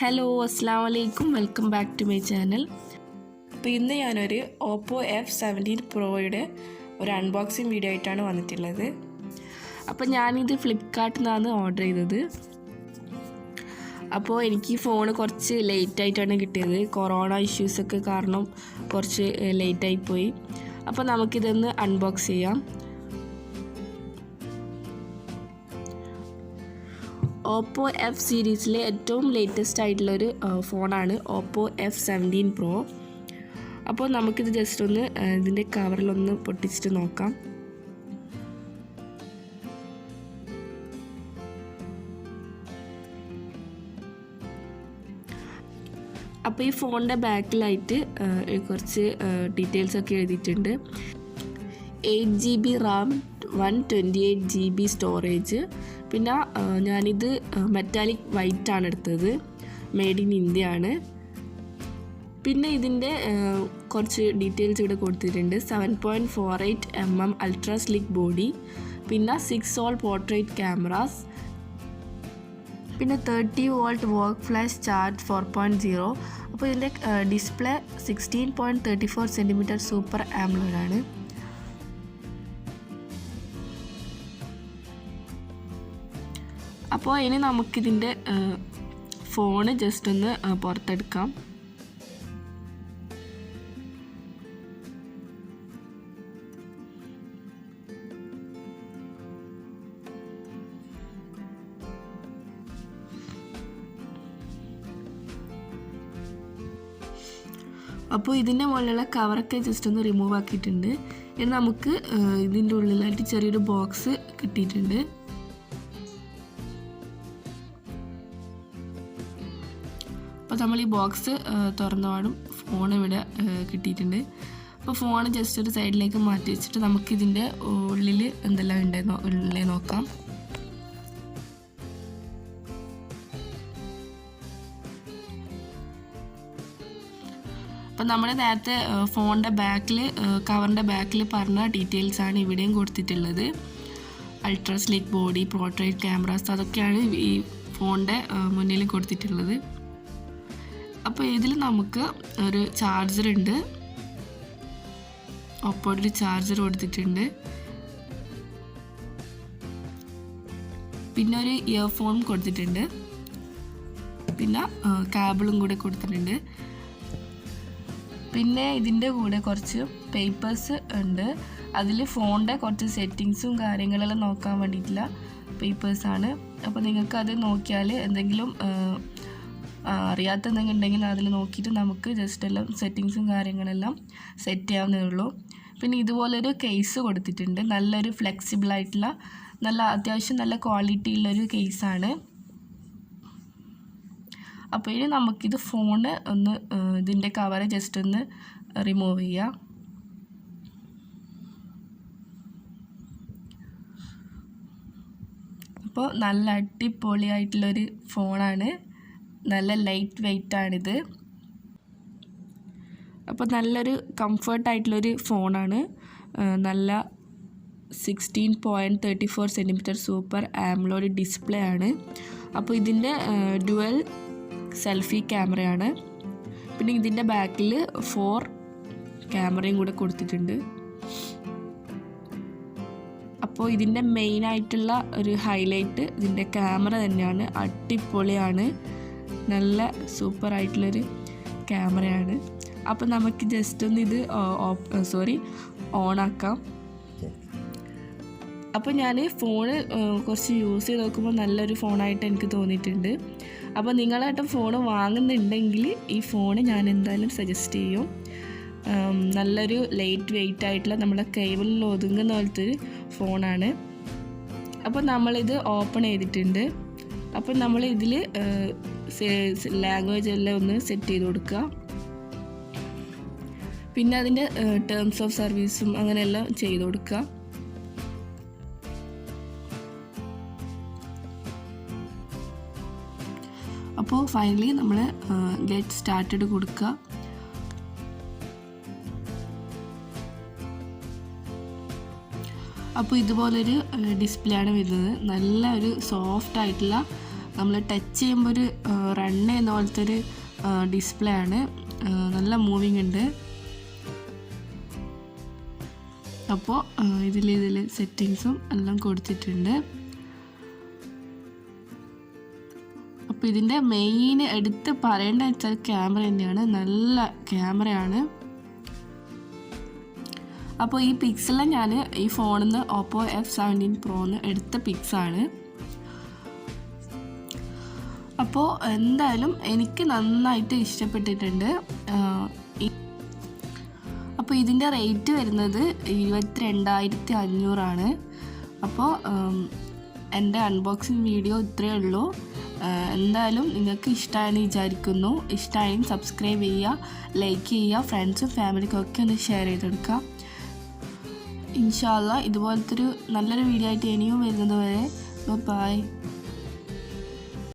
Hello അസ്സലാമലൈക്കും welcome back to my channel. അപ്പോൾ ഇന്ന് ഞാനൊരു OPPO F17 Proയുടെ ഒരു അൺബോക്സിങ് വീഡിയോ ആയിട്ടാണ് വന്നിട്ടുള്ളത്. അപ്പോൾ ഞാനിത് ഫ്ലിപ്കാർട്ടിൽ നിന്നാണ് ഓർഡർ ചെയ്തത്. അപ്പോൾ എനിക്ക് ഈ ഫോൺ കുറച്ച് ലേറ്റായിട്ടാണ് കിട്ടിയത്. കൊറോണ ഇഷ്യൂസൊക്കെ കാരണം കുറച്ച് ലേറ്റായിപ്പോയി. അപ്പോൾ നമുക്കിതൊന്ന് അൺബോക്സ് ചെയ്യാം. OPPO F സീരീസിലെ ഏറ്റവും ലേറ്റസ്റ്റ് ആയിട്ടുള്ളൊരു ഫോണാണ് OPPO F17 Pro. അപ്പോൾ നമുക്കിത് ജസ്റ്റ് ഒന്ന് ഇതിൻ്റെ കവറിലൊന്ന് പൊട്ടിച്ചിട്ട് നോക്കാം. അപ്പോൾ ഈ ഫോണിൻ്റെ ബാക്കിലായിട്ട് കുറച്ച് ഡീറ്റെയിൽസൊക്കെ എഴുതിയിട്ടുണ്ട്. 8GB RAM, 128GB storage. പിന്നെ ഞാനിത് മെറ്റാലിക് വൈറ്റ് ആണ് എടുത്തത്, മെയ്ഡ് ഇൻ ഇന്ത്യ ആണ്. പിന്നെ ഇതിൻ്റെ കുറച്ച് ഡീറ്റെയിൽസ് ഇവിടെ കൊടുത്തിട്ടുണ്ട്. 7.48 mm അൾട്രാ സ്ലിക്ക് ബോഡി, പിന്നെ 6 watt പോർട്രേറ്റ് ക്യാമറാസ്, പിന്നെ 30 watt വർക്ക് ഫ്ലാഷ് ചാർജ് 4.0. അപ്പോൾ ഇതിൻ്റെ ഡിസ്പ്ലേ 16.34 cm സൂപ്പർ ആംലോഡ് ആണ്. അപ്പോൾ ഇനി നമുക്കിതിൻ്റെ ഫോണ് ജസ്റ്റ് ഒന്ന് പുറത്തെടുക്കാം. അപ്പോൾ ഇതിൻ്റെ മുകളിലുള്ള കവറൊക്കെ ജസ്റ്റ് ഒന്ന് റിമൂവ് ആക്കിയിട്ടുണ്ട്. ഇനി നമുക്ക് ഇതിൻ്റെ ഉള്ളിലായിട്ട് ചെറിയൊരു ബോക്സ് കിട്ടിയിട്ടുണ്ട്. അപ്പോൾ നമ്മൾ ഈ ബോക്സ് തുറന്ന പാടും ഫോൺ ഇവിടെ കിട്ടിയിട്ടുണ്ട്. അപ്പോൾ ഫോൺ ജസ്റ്റ് ഒരു സൈഡിലേക്ക് മാറ്റി വെച്ചിട്ട് നമുക്കിതിൻ്റെ ഉള്ളിൽ എന്തെല്ലാം ഉള്ളിൽ നോക്കാം. അപ്പം നമ്മൾ നേരത്തെ ഫോണിൻ്റെ ബാക്കിൽ കവറിൻ്റെ ബാക്കിൽ പറഞ്ഞ ഡീറ്റെയിൽസാണ് ഇവിടെയും കൊടുത്തിട്ടുള്ളത്. Ultra slick body, portrait cameras, അതൊക്കെയാണ് ഈ ഫോണിൻ്റെ മുന്നിൽ കൊടുത്തിട്ടുള്ളത്. അപ്പോൾ ഇതിൽ നമുക്ക് ഒരു ചാർജറുണ്ട്, ഒപ്പോയുടെ ഒരു ചാർജർ കൊടുത്തിട്ടുണ്ട്. പിന്നെ ഒരു ഇയർഫോൺ കൊടുത്തിട്ടുണ്ട്, പിന്നെ കേബിളും കൂടെ കൊടുത്തിട്ടുണ്ട്. പിന്നെ ഇതിൻ്റെ കൂടെ കുറച്ച് പേപ്പേഴ്സ് ഉണ്ട്. അതിൽ ഫോണിൻ്റെ കുറച്ച് സെറ്റിങ്സും കാര്യങ്ങളെല്ലാം നോക്കാൻ വേണ്ടിയിട്ടുള്ള പേപ്പേഴ്സാണ്. അപ്പോൾ നിങ്ങൾക്കത് നോക്കിയാൽ എന്തെങ്കിലും അറിയാത്ത എന്തെങ്കിലും ഉണ്ടെങ്കിൽ അതിൽ നോക്കിയിട്ട് നമുക്ക് ജസ്റ്റ് എല്ലാം സെറ്റിങ്സും കാര്യങ്ങളെല്ലാം സെറ്റ് ചെയ്യാവുന്നേ ഉള്ളൂ. പിന്നെ ഇതുപോലൊരു കേസ് കൊടുത്തിട്ടുണ്ട്. നല്ലൊരു ഫ്ലെക്സിബിളായിട്ടുള്ള, നല്ല അത്യാവശ്യം നല്ല ക്വാളിറ്റി ഉള്ളൊരു കേസാണ്. അപ്പോൾ ഇനി നമുക്കിത് ഫോണ് ഒന്ന് ഇതിൻ്റെ കവറ് ജസ്റ്റ് ഒന്ന് റിമൂവ് ചെയ്യാം. അപ്പോൾ നല്ല അടിപൊളിയായിട്ടുള്ളൊരു ഫോണാണ്, നല്ല ലൈറ്റ് വെയ്റ്റ് ആണിത്. അപ്പോൾ നല്ലൊരു കംഫർട്ടായിട്ടുള്ളൊരു ഫോണാണ്. നല്ല 16.34 cm സൂപ്പർ ആംലോഡ് ഡിസ്പ്ലേ ആണ്. അപ്പോൾ ഇതിൻ്റെ ഡുവൽ സെൽഫി ക്യാമറയാണ്. പിന്നെ ഇതിൻ്റെ ബാക്കിൽ 4 ക്യാമറയും കൂടെ കൊടുത്തിട്ടുണ്ട്. അപ്പോൾ ഇതിൻ്റെ മെയിനായിട്ടുള്ള ഒരു ഹൈലൈറ്റ് ഇതിൻ്റെ ക്യാമറ തന്നെയാണ്. അടിപൊളിയാണ്, നല്ല സൂപ്പറായിട്ടുള്ളൊരു ക്യാമറയാണ്. അപ്പോൾ നമുക്ക് ജസ്റ്റ് ഒന്ന് ഇത് ഓണാക്കാം. അപ്പോൾ ഞാൻ ഫോണ് കുറച്ച് യൂസ് ചെയ്ത് നോക്കുമ്പോൾ നല്ലൊരു ഫോണായിട്ട് എനിക്ക് തോന്നിയിട്ടുണ്ട്. അപ്പോൾ നിങ്ങളായിട്ടും ഫോൺ വാങ്ങുന്നുണ്ടെങ്കിൽ ഈ ഫോൺ ഞാൻ എന്തായാലും സജസ്റ്റ് ചെയ്യും. നല്ലൊരു ലൈറ്റ് വെയ്റ്റ് ആയിട്ടുള്ള നമ്മുടെ കൈകളിൽ ഒതുങ്ങുന്ന പോലത്തെ ഒരു ഫോണാണ്. അപ്പോൾ നമ്മളിത് ഓപ്പൺ ചെയ്തിട്ടുണ്ട്. അപ്പോൾ നമ്മൾ ഇതിൽ ലാംഗ്വേജ് എല്ലാം ഒന്ന് സെറ്റ് ചെയ്ത് കൊടുക്കുക. പിന്നെ അതിൻ്റെ ടേംസ് ഓഫ് സർവീസും അങ്ങനെയെല്ലാം ചെയ്ത് കൊടുക്കുക. അപ്പോൾ ഫൈനലി നമ്മൾ ഗെറ്റ് സ്റ്റാർട്ടഡ് കൊടുക്കുക. അപ്പോൾ ഇതുപോലൊരു ഡിസ്പ്ലേ ആണ് വരുന്നത്. നല്ല ഒരു സോഫ്റ്റ് ആയിട്ടുള്ള നമ്മൾ ടച്ച് ചെയ്യുമ്പോൾ ഒരു റൺ ചെയ്യുന്ന പോലത്തെ ഒരു ഡിസ്പ്ലേ ആണ്. നല്ല മൂവിങ് ഉണ്ട്. അപ്പോൾ ഇതിൽ സെറ്റിങ്സും എല്ലാം കൊടുത്തിട്ടുണ്ട്. അപ്പോൾ ഇതിൻ്റെ മെയിൻ എടുത്ത് പറയേണ്ട വെച്ചാൽ ക്യാമറ തന്നെയാണ്. നല്ല ക്യാമറയാണ്. അപ്പോൾ ഈ പിക്സെല്ലാം ഞാൻ ഈ ഫോണിൽ നിന്ന് OPPO F17 Pro എടുത്ത പിക്സാണ്. അപ്പോൾ എന്തായാലും എനിക്ക് നന്നായിട്ട് ഇഷ്ടപ്പെട്ടിട്ടുണ്ട്. അപ്പോൾ ഇതിൻ്റെ റേറ്റ് വരുന്നത് 22,500 അപ്പോൾ എൻ്റെ അൺബോക്സിങ് വീഡിയോ ഇത്രയേ ഉള്ളൂ. എന്തായാലും നിങ്ങൾക്ക് ഇഷ്ടമായെന്ന് വിചാരിക്കുന്നു. ഇഷ്ടമായെങ്കിൽ സബ്സ്ക്രൈബ് ചെയ്യുക, ലൈക്ക് ചെയ്യുക, ഫ്രണ്ട്സും ഫാമിലിക്കൊക്കെ ഒന്ന് ഷെയർ ചെയ്തെടുക്കുക. ഇൻഷാ അല്ലാഹ് ഇതുപോലത്തെ നല്ലൊരു വീഡിയോ ആയിട്ട് ഇനിയും വരുന്നത് വരെ ബൈ.